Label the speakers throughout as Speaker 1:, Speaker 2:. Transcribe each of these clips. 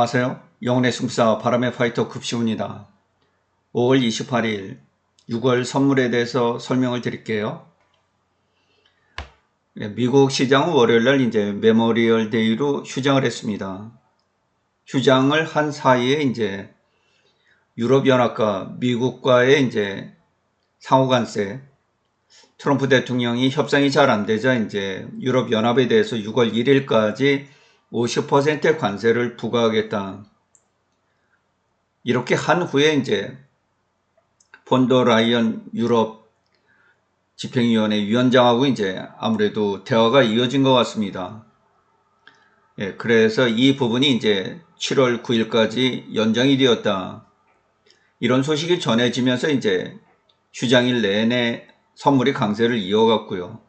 Speaker 1: 안녕하세요. 영혼의 승부사 바람의 파이터 급시우입니다. 5월 28일 6월 선물에 대해서 설명을 드릴게요. 미국 시장은 월요일날 이제 메모리얼 데이로 휴장을 했습니다. 휴장을 한 사이에 이제 유럽연합과 미국과의 이제 상호관세, 트럼프 대통령이 협상이 잘 안 되자 이제 유럽연합에 대해서 6월 1일까지 50%의 관세를 부과하겠다. 이렇게 한 후에 이제 폰더 라이언 유럽 집행위원회 위원장하고 이제 아무래도 대화가 이어진 것 같습니다. 그래서 이 부분이 이제 7월 9일까지 연장이 되었다. 이런 소식이 전해지면서 이제 휴장일 내내 선물이 강세를 이어갔고요.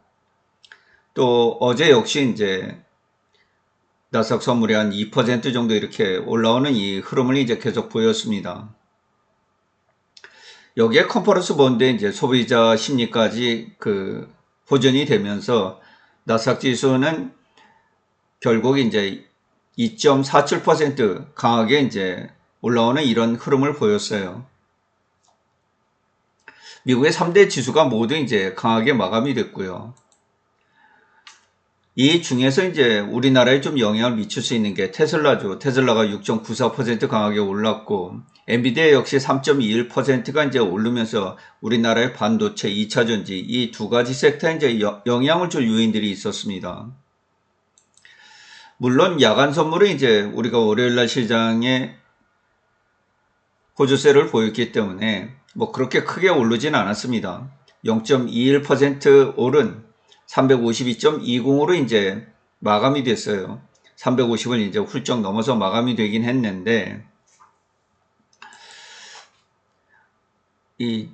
Speaker 1: 또 어제 역시 이제 나스닥 선물이 한 2% 정도 이렇게 올라오는 이 흐름을 이제 계속 보였습니다. 여기에 컨퍼런스 본드의 이제 소비자 심리까지 호전이 되면서 나스닥 지수는 결국 이제 2.47% 강하게 이제 올라오는 이런 흐름을 보였어요. 미국의 3대 지수가 모두 이제 강하게 마감이 됐고요. 이 중에서 이제 우리나라에 좀 영향을 미칠 수 있는 게 테슬라죠. 테슬라가 6.94% 강하게 올랐고, 엔비디아 역시 3.21%가 이제 오르면서 우리나라의 반도체, 2차전지 이 두 가지 섹터에 이제 영향을 줄 요인들이 있었습니다. 물론 야간 선물은 이제 우리가 월요일날 시장에 호조세를 보였기 때문에 뭐 그렇게 크게 오르진 않았습니다. 0.21% 오른 352.20으로 이제 마감이 됐어요. 350을 이제 훌쩍 넘어서 마감이 되긴 했는데, 이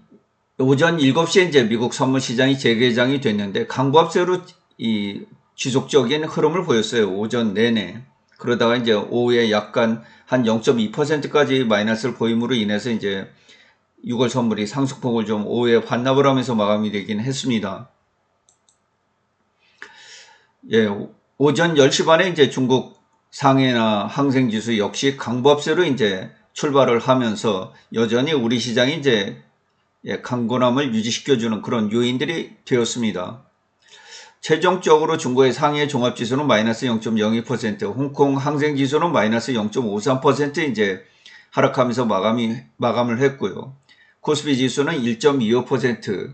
Speaker 1: 오전 7시에 이제 미국 선물 시장이 재개장이 됐는데 강보합세로 이 지속적인 흐름을 보였어요. 오전 내내. 그러다가 이제 오후에 약간 한 0.2%까지 마이너스를 보임으로 인해서 이제 6월 선물이 상승폭을 좀 오후에 반납을 하면서 마감이 되긴 했습니다. 오전 10시 반에 이제 중국 상해나 항생지수 역시 강보합세로 이제 출발을 하면서 여전히 우리 시장이 이제 강건함을 유지시켜주는 그런 요인들이 되었습니다. 최종적으로 중국의 상해 종합지수는 마이너스 0.02%, 홍콩 항생지수는 마이너스 0.53% 이제 하락하면서 마감을 했고요. 코스피 지수는 1.25%,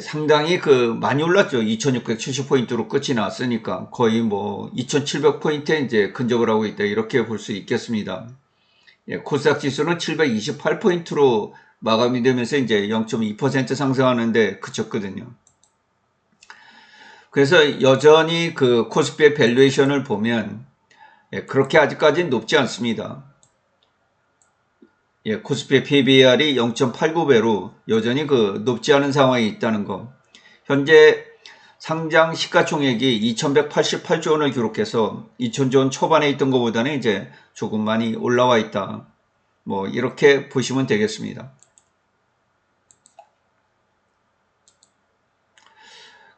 Speaker 1: 상당히 많이 올랐죠. 2670포인트로 끝이 났으니까 거의 뭐 2700포인트에 이제 근접을 하고 있다. 이렇게 볼 수 있겠습니다. 코스닥 지수는 728포인트로 마감이 되면서 이제 0.2% 상승하는데 그쳤거든요. 그래서 여전히 코스피의 밸류에이션을 보면 그렇게 아직까지는 높지 않습니다. 코스피의 PBR이 0.89배로 여전히 높지 않은 상황이 있다는 거. 현재 상장 시가총액이 2188조 원을 기록해서 2000조 원 초반에 있던 것보다는 이제 조금 많이 올라와 있다. 뭐 이렇게 보시면 되겠습니다.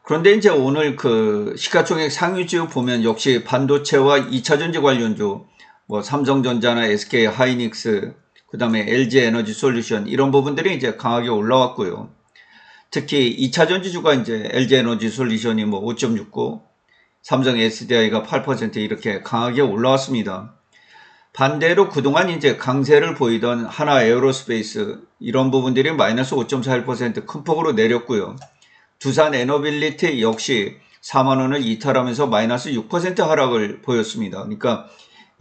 Speaker 1: 그런데 이제 오늘 시가총액 상위주 보면 역시 반도체와 2차전지 관련주, 뭐 삼성전자나 SK 하이닉스, 그 다음에 LG 에너지 솔루션 이런 부분들이 이제 강하게 올라왔고요. 특히 2차전지주가 이제 LG 에너지 솔루션이 뭐 5.69, 삼성 SDI가 8% 이렇게 강하게 올라왔습니다. 반대로 그동안 이제 강세를 보이던 하나 에어로스페이스 이런 부분들이 마이너스 5.41% 큰 폭으로 내렸고요. 두산 에너빌리티 역시 4만원을 이탈하면서 마이너스 6% 하락을 보였습니다. 그러니까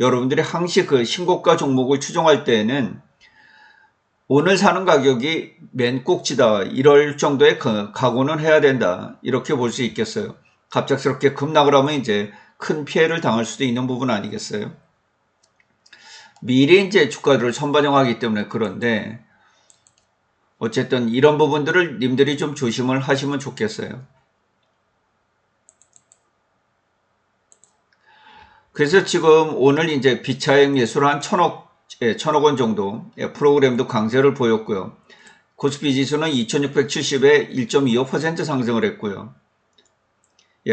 Speaker 1: 여러분들이 항시 신고가 종목을 추종할 때에는 오늘 사는 가격이 맨 꼭지다 이럴 정도의 각오는 해야 된다 이렇게 볼 수 있겠어요. 갑작스럽게 급락을 하면 이제 큰 피해를 당할 수도 있는 부분 아니겠어요. 미리 이제 주가를 선반영하기 때문에 그런데 어쨌든 이런 부분들을 님들이 좀 조심을 하시면 좋겠어요. 그래서 지금 오늘 이제 비차익 매수를 한 1000억 원 정도 프로그램도 강세를 보였고요. 코스피 지수는 2670에 1.25% 상승을 했고요.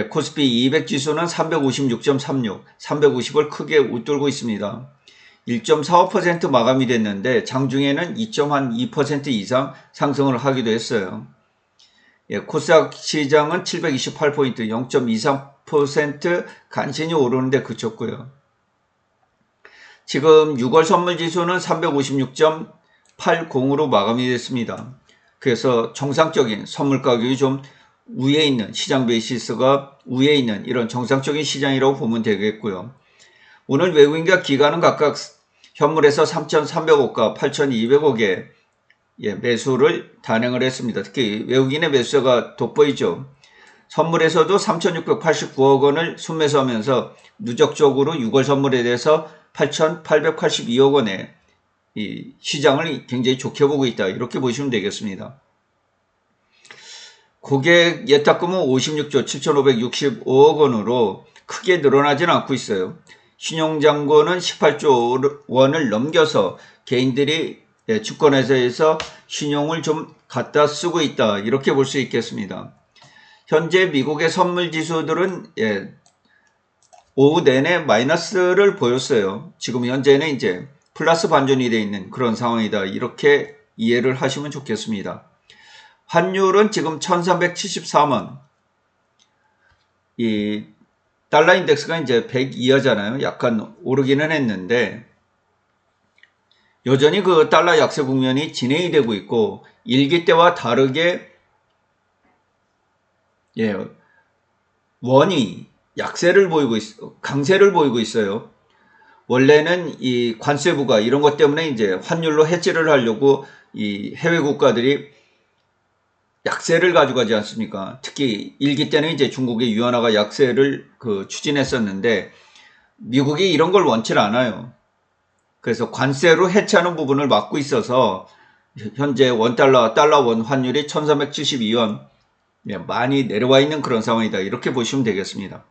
Speaker 1: 코스피 200 지수는 356.36, 350을 크게 웃돌고 있습니다. 1.45% 마감이 됐는데 장중에는 2.2% 이상 상승을 하기도 했어요. 코스닥 시장은 728포인트, 0.23% 간신히 오르는데 그쳤고요. 지금 6월 선물 지수는 356.80으로 마감이 됐습니다. 그래서 정상적인 선물 가격이 좀 위에 있는, 시장 베이시스가 위에 있는 이런 정상적인 시장이라고 보면 되겠고요. 오늘 외국인과 기관은 각각 현물에서 3,300억과 8,200억의 매수를 단행을 했습니다. 특히 외국인의 매수가 돋보이죠. 선물에서도 3,689억 원을 순매수하면서 누적적으로 6월 선물에 대해서 8,882억 원의 이 시장을 굉장히 좋게 보고 있다. 이렇게 보시면 되겠습니다. 고객 예탁금은 56조 7,565억 원으로 크게 늘어나지는 않고 있어요. 신용잔고는 18조 원을 넘겨서 개인들이 주권회사에서 신용을 좀 갖다 쓰고 있다. 이렇게 볼 수 있겠습니다. 현재 미국의 선물 지수들은 오후 내내 마이너스를 보였어요. 지금 현재는 이제 플러스 반전이 되어 있는 그런 상황이다. 이렇게 이해를 하시면 좋겠습니다. 환율은 지금 1374원. 이 달러 인덱스가 이제 102하잖아요. 약간 오르기는 했는데 여전히 그 달러 약세 국면이 진행이 되고 있고 일기 때와 다르게 원이 약세를 보이고 강세를 보이고 있어요. 원래는 이 관세부가 이런 것 때문에 이제 환율로 해지를 하려고 이 해외 국가들이 약세를 가져가지 않습니까? 특히 일기 때는 이제 중국의 위안화가 약세를 추진했었는데 미국이 이런 걸 원치 않아요. 그래서 관세로 해체하는 부분을 막고 있어서 현재 원달러, 달러원 환율이 1372원 많이 내려와 있는 그런 상황이다. 이렇게 보시면 되겠습니다.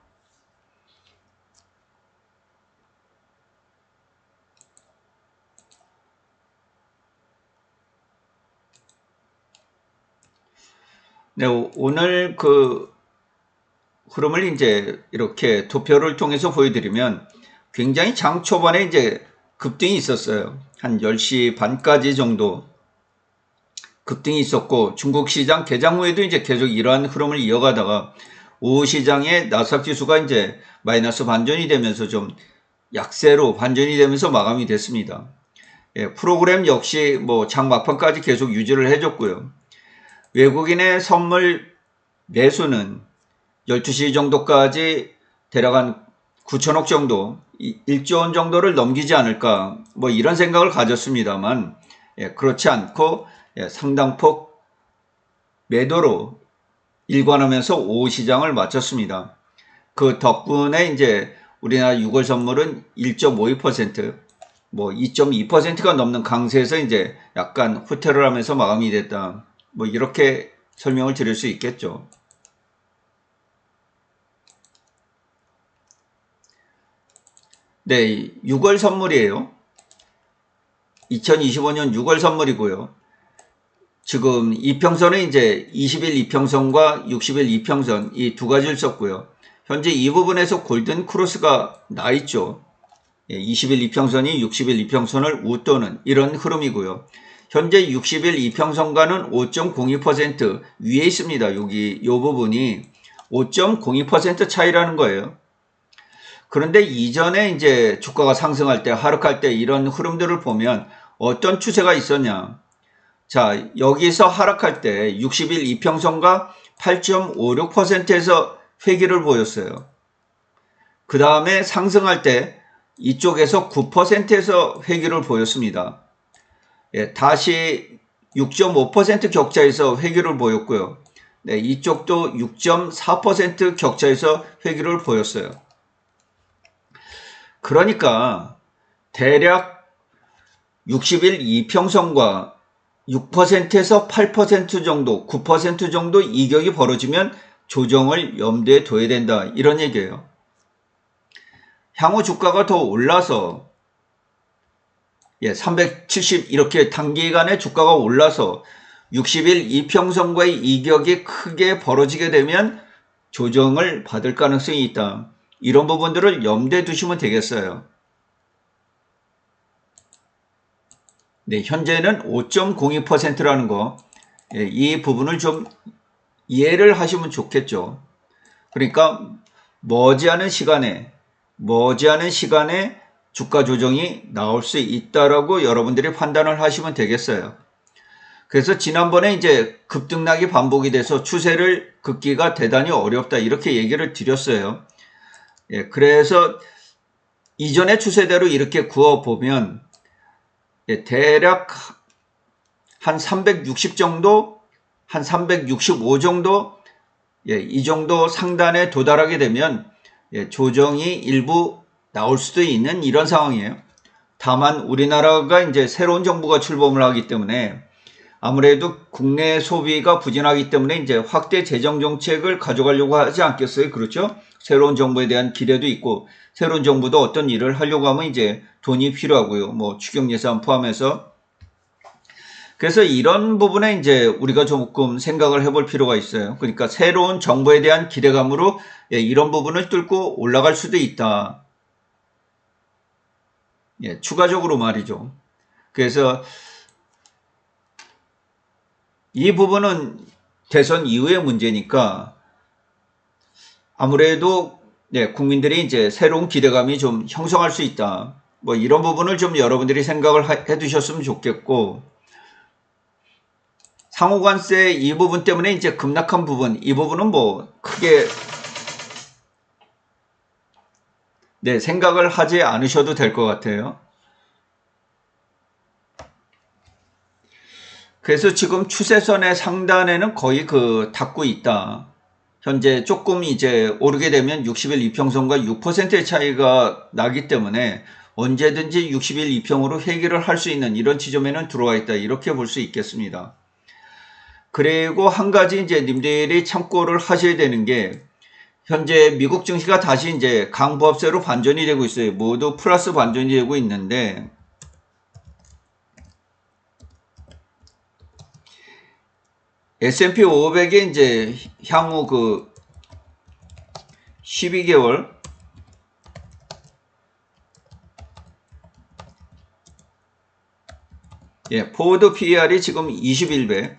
Speaker 1: 네, 오늘 흐름을 이제 이렇게 도표를 통해서 보여드리면 굉장히 장 초반에 이제 급등이 있었어요. 한 10시 반까지 정도 급등이 있었고 중국 시장 개장 후에도 이제 계속 이러한 흐름을 이어가다가 오후 시장에 나스닥 지수가 이제 마이너스 반전이 되면서 좀 약세로 반전이 되면서 마감이 됐습니다. 프로그램 역시 뭐 장 막판까지 계속 유지를 해줬고요. 외국인의 선물 매수는 12시 정도까지 대략 한 9천억 정도, 1조 원 정도를 넘기지 않을까 뭐 이런 생각을 가졌습니다만 그렇지 않고 상당폭 매도로 일관하면서 오후 시장을 마쳤습니다. 그 덕분에 이제 우리나라 6월 선물은 1.52%, 뭐 2.2%가 넘는 강세에서 이제 약간 후퇴를 하면서 마감이 됐다. 뭐 이렇게 설명을 드릴 수 있겠죠. 네, 6월 선물이에요. 2025년 6월 선물이고요. 지금 이평선은 이제 20일 이평선과 60일 이평선 이 두 가지를 썼고요. 현재 이 부분에서 골든 크로스가 나 있죠. 20일 이평선이 60일 이평선을 웃도는 이런 흐름이고요. 현재 60일 이평선과는 5.02% 위에 있습니다. 여기 이 부분이 5.02% 차이라는 거예요. 그런데 이전에 이제 주가가 상승할 때, 하락할 때 이런 흐름들을 보면 어떤 추세가 있었냐. 자, 여기서 하락할 때 60일 이평선과 8.56%에서 회귀를 보였어요. 그 다음에 상승할 때 이쪽에서 9%에서 회귀를 보였습니다. 다시 6.5% 격차에서 회귀를 보였고요. 네, 이쪽도 6.4% 격차에서 회귀를 보였어요. 그러니까 대략 60일 이평선과 6%에서 8% 정도, 9% 정도 이격이 벌어지면 조정을 염두에 둬야 된다. 이런 얘기예요. 향후 주가가 더 올라서 370 이렇게 단기간에 주가가 올라서 60일 이평선과의 이격이 크게 벌어지게 되면 조정을 받을 가능성이 있다. 이런 부분들을 염두에 두시면 되겠어요. 네, 현재는 5.02%라는 거, 이 부분을 좀 이해를 하시면 좋겠죠. 그러니까 머지않은 시간에 주가 조정이 나올 수 있다라고 여러분들이 판단을 하시면 되겠어요. 그래서 지난번에 이제 급등락이 반복이 돼서 추세를 긋기가 대단히 어렵다 이렇게 얘기를 드렸어요. 그래서 이전의 추세대로 이렇게 구워보면 대략 한 360 정도, 한 365 정도, 이 정도 상단에 도달하게 되면 조정이 일부 나올 수도 있는 이런 상황이에요. 다만 우리나라가 이제 새로운 정부가 출범을 하기 때문에 아무래도 국내 소비가 부진하기 때문에 이제 확대 재정 정책을 가져가려고 하지 않겠어요? 그렇죠? 새로운 정부에 대한 기대도 있고 새로운 정부도 어떤 일을 하려고 하면 이제 돈이 필요하고요. 뭐 추경 예산 포함해서. 그래서 이런 부분에 이제 우리가 조금 생각을 해볼 필요가 있어요. 그러니까 새로운 정부에 대한 기대감으로 이런 부분을 뚫고 올라갈 수도 있다. 추가적으로 말이죠. 그래서 이 부분은 대선 이후의 문제니까 아무래도 국민들이 이제 새로운 기대감이 좀 형성할 수 있다. 뭐 이런 부분을 좀 여러분들이 생각을 해 두셨으면 좋겠고, 상호관세 이 부분 때문에 이제 급락한 부분, 이 부분은 뭐 크게 생각을 하지 않으셔도 될 것 같아요. 그래서 지금 추세선의 상단에는 거의 닿고 있다. 현재 조금 이제 오르게 되면 60일 이평선과 6%의 차이가 나기 때문에 언제든지 60일 이평으로 회귀를 할 수 있는 이런 지점에는 들어와 있다. 이렇게 볼 수 있겠습니다. 그리고 한 가지 이제 님들이 참고를 하셔야 되는 게 현재 미국 증시가 다시 이제 강보합세로 반전이 되고 있어요. 모두 플러스 반전이 되고 있는데 S&P 500에 이제 향후 12개월 포워드 PER이 지금 21배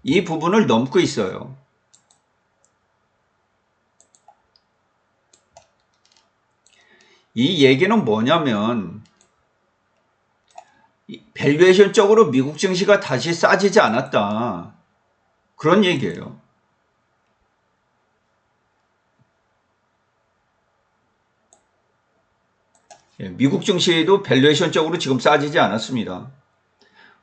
Speaker 1: 이 부분을 넘고 있어요. 이 얘기는 뭐냐면 밸류에이션적으로 미국 증시가 다시 싸지지 않았다. 그런 얘기예요. 미국 증시도 밸류에이션적으로 지금 싸지지 않았습니다.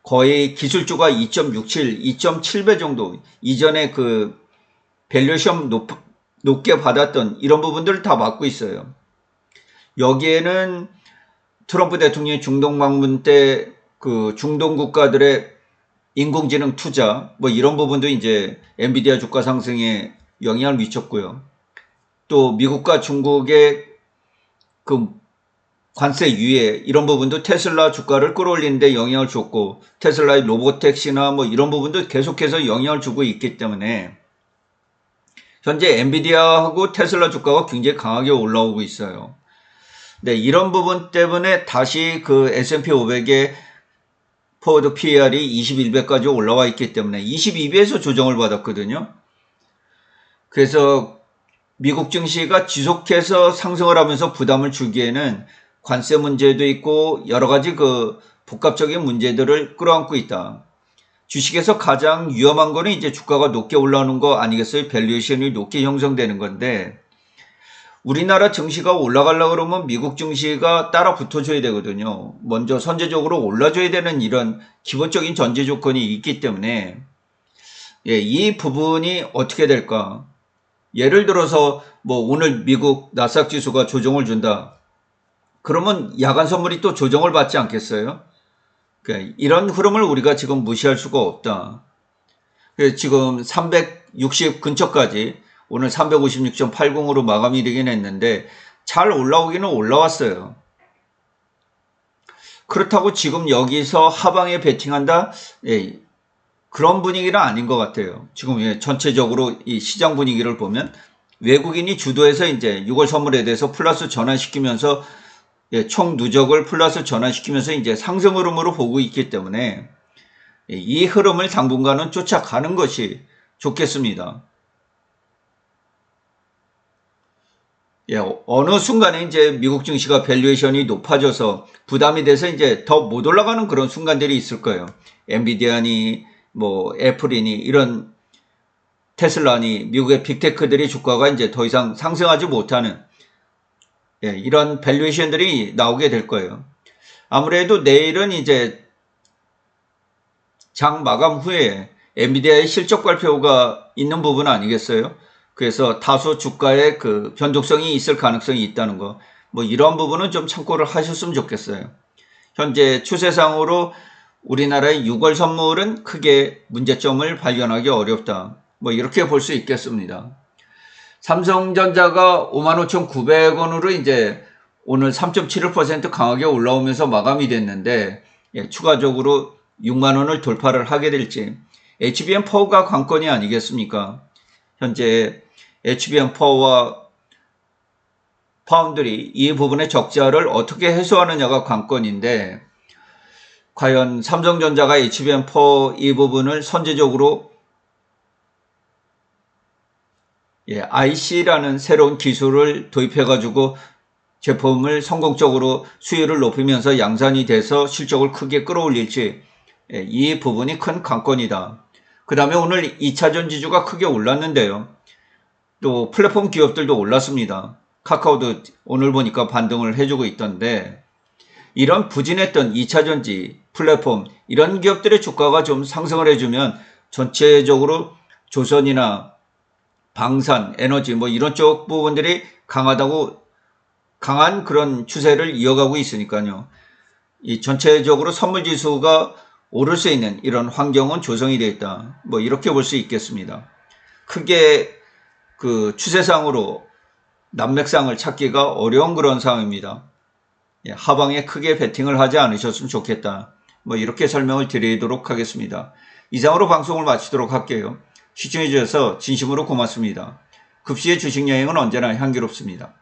Speaker 1: 거의 기술주가 2.67, 2.7배 정도 이전에 밸류에이션 높게 받았던 이런 부분들을 다 막고 있어요. 여기에는 트럼프 대통령이 중동 방문 때 중동 국가들의 인공지능 투자 뭐 이런 부분도 이제 엔비디아 주가 상승에 영향을 미쳤고요. 또 미국과 중국의 관세 유예 이런 부분도 테슬라 주가를 끌어올리는데 영향을 줬고 테슬라의 로보택시나 뭐 이런 부분도 계속해서 영향을 주고 있기 때문에 현재 엔비디아하고 테슬라 주가가 굉장히 강하게 올라오고 있어요. 이런 부분 때문에 다시 S&P 500의 포워드 PER이 21배까지 올라와 있기 때문에 22배에서 조정을 받았거든요. 그래서 미국 증시가 지속해서 상승을 하면서 부담을 주기에는 관세 문제도 있고 여러 가지 복합적인 문제들을 끌어안고 있다. 주식에서 가장 위험한 거는 이제 주가가 높게 올라오는 거 아니겠어요? 밸류에이션이 높게 형성되는 건데 우리나라 증시가 올라가려고 그러면 미국 증시가 따라 붙어줘야 되거든요. 먼저 선제적으로 올라줘야 되는 이런 기본적인 전제 조건이 있기 때문에 이 부분이 어떻게 될까? 예를 들어서 뭐 오늘 미국 나스닥 지수가 조정을 준다. 그러면 야간 선물이 또 조정을 받지 않겠어요? 이런 흐름을 우리가 지금 무시할 수가 없다. 지금 360 근처까지 오늘 356.80으로 마감이 되긴 했는데 잘 올라오기는 올라왔어요. 그렇다고 지금 여기서 하방에 베팅한다? 그런 분위기는 아닌 것 같아요. 지금 전체적으로 이 시장 분위기를 보면 외국인이 주도해서 이제 6월 선물에 대해서 플러스 전환시키면서 총 누적을 플러스 전환시키면서 이제 상승 흐름으로 보고 있기 때문에 이 흐름을 당분간은 쫓아가는 것이 좋겠습니다. 어느 순간에 이제 미국 증시가 밸류에이션이 높아져서 부담이 돼서 이제 더 못 올라가는 그런 순간들이 있을 거예요. 엔비디아니, 뭐 애플이니 이런 테슬라니 미국의 빅테크들이 주가가 이제 더 이상 상승하지 못하는 이런 밸류에이션들이 나오게 될 거예요. 아무래도 내일은 이제 장 마감 후에 엔비디아의 실적 발표가 있는 부분 아니겠어요? 그래서 다소 주가에 그 변동성이 있을 가능성이 있다는 거. 뭐 이런 부분은 좀 참고를 하셨으면 좋겠어요. 현재 추세상으로 우리나라의 6월 선물은 크게 문제점을 발견하기 어렵다. 뭐 이렇게 볼 수 있겠습니다. 삼성전자가 55,900원으로 이제 오늘 3.71% 강하게 올라오면서 마감이 됐는데 추가적으로 6만원을 돌파를 하게 될지 HBM4가 관건이 아니겠습니까? 현재 HBM4와 파운드리 이 부분의 적자를 어떻게 해소하느냐가 관건인데 과연 삼성전자가 HBM4 이 부분을 선제적으로 IC라는 새로운 기술을 도입해가지고 제품을 성공적으로 수율을 높이면서 양산이 돼서 실적을 크게 끌어올릴지 이 부분이 큰 관건이다. 그 다음에 오늘 2차전 지주가 크게 올랐는데요. 또 플랫폼 기업들도 올랐습니다. 카카오도 오늘 보니까 반등을 해주고 있던데 이런 부진했던 2차전지, 플랫폼 이런 기업들의 주가가 좀 상승을 해주면 전체적으로 조선이나 방산, 에너지 뭐 이런 쪽 부분들이 강한 그런 추세를 이어가고 있으니까요. 이 전체적으로 선물 지수가 오를 수 있는 이런 환경은 조성이 되어 있다. 뭐 이렇게 볼 수 있겠습니다. 크게 그 추세상으로 난맥상을 찾기가 어려운 그런 상황입니다. 하방에 크게 베팅을 하지 않으셨으면 좋겠다. 뭐 이렇게 설명을 드리도록 하겠습니다. 이상으로 방송을 마치도록 할게요. 시청해 주셔서 진심으로 고맙습니다. 급시의 주식 여행은 언제나 향기롭습니다.